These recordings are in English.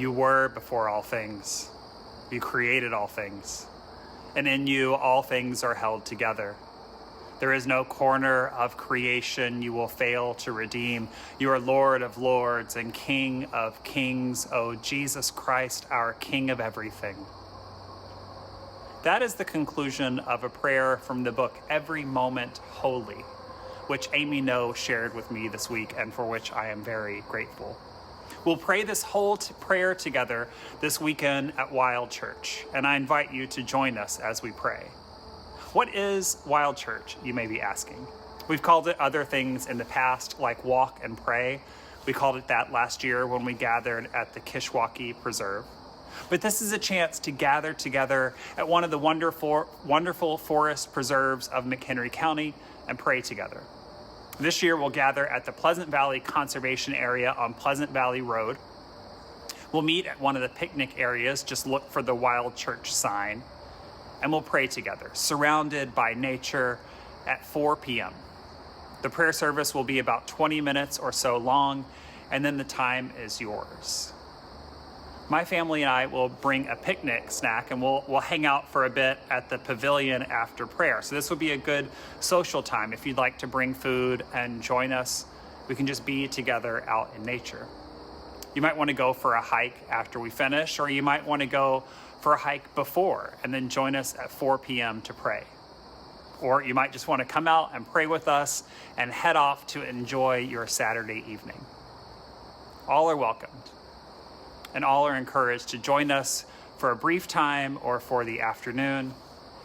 You were before all things. You created all things. And in you, all things are held together. There is no corner of creation you will fail to redeem. You are Lord of lords and King of kings, O Jesus Christ, our King of everything. That is the conclusion of a prayer from the book Every Moment Holy, which Amy No shared with me this week and for which I am very grateful. We'll pray this whole prayer together this weekend at Wild Church, and I invite you to join us as we pray. What is Wild Church, you may be asking? We've called it other things in the past, like Walk and Pray. We called it that last year when we gathered at the Kishwaukee Preserve. But this is a chance to gather together at one of the wonderful forest preserves of McHenry County and pray together. This year we'll gather at the Pleasant Valley Conservation Area on Pleasant Valley Road. We'll meet at one of the picnic areas, just look for the Wild Church sign, and we'll pray together, surrounded by nature at 4 p.m. The prayer service will be about 20 minutes or so long, and then the time is yours. My family and I will bring a picnic snack, and we'll hang out for a bit at the pavilion after prayer. So this would be a good social time. If you'd like to bring food and join us, we can just be together out in nature. You might want to go for a hike after we finish, or you might want to go for a hike before and then join us at 4 p.m. to pray. Or you might just want to come out and pray with us and head off to enjoy your Saturday evening. All are welcomed, and all are encouraged to join us for a brief time or for the afternoon.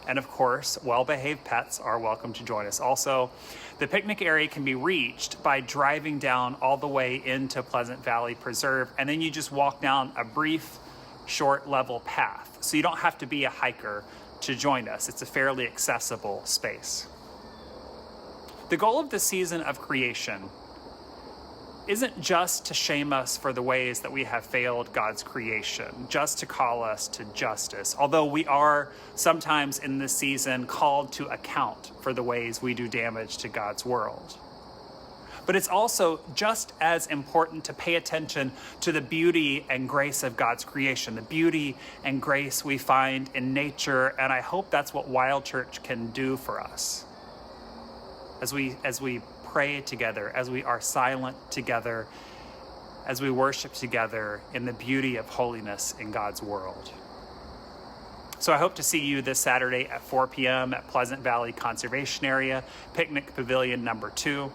And of course, well-behaved pets are welcome to join us also. The picnic area can be reached by driving down all the way into Pleasant Valley Preserve, and then you just walk down a brief, short level path. So you don't have to be a hiker to join us. It's a fairly accessible space. The goal of the season of creation isn't just to shame us for the ways that we have failed God's creation, just to call us to justice, although we are sometimes in this season called to account for the ways we do damage to God's world. But it's also just as important to pay attention to the beauty and grace of God's creation, the beauty and grace we find in nature, and I hope that's what Wild Church can do for us. As we pray together, as we are silent together, as we worship together in the beauty of holiness in God's world. So I hope to see you this Saturday at 4 p.m. at Pleasant Valley Conservation Area, Picnic Pavilion number 2.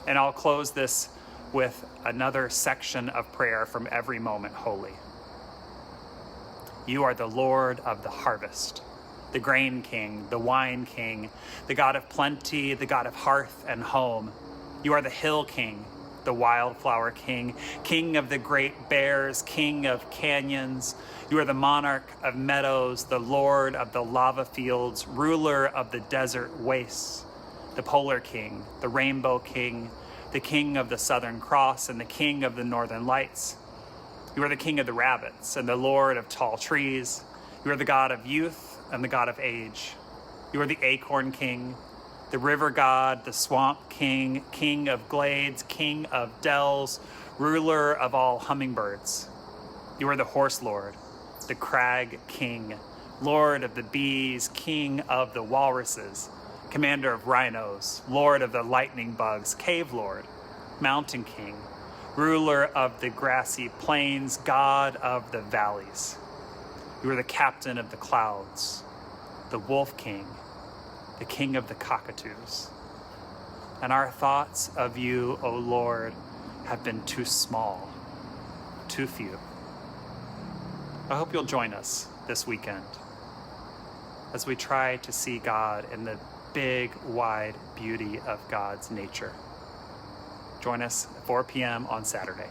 And I'll close this with another section of prayer from Every Moment Holy. You are the Lord of the harvest, the grain king, the wine king, the God of plenty, the God of hearth and home. You are the hill king, the wildflower king, king of the great bears, king of canyons. You are the monarch of meadows, the Lord of the lava fields, ruler of the desert wastes, the polar king, the rainbow king, the king of the Southern Cross, and the king of the Northern Lights. You are the king of the rabbits and the Lord of tall trees. You are the God of youth and the God of age. You are the acorn king, the river god, the swamp king, king of glades, king of dells, ruler of all hummingbirds. You are the horse lord, the crag king, lord of the bees, king of the walruses, commander of rhinos, lord of the lightning bugs, cave lord, mountain king, ruler of the grassy plains, God of the valleys. You are the captain of the clouds, the wolf king, the king of the cockatoos. And our thoughts of you, O Lord, have been too small, too few. I hope you'll join us this weekend as we try to see God in the big, wide beauty of God's nature. Join us at 4 p.m. on Saturday.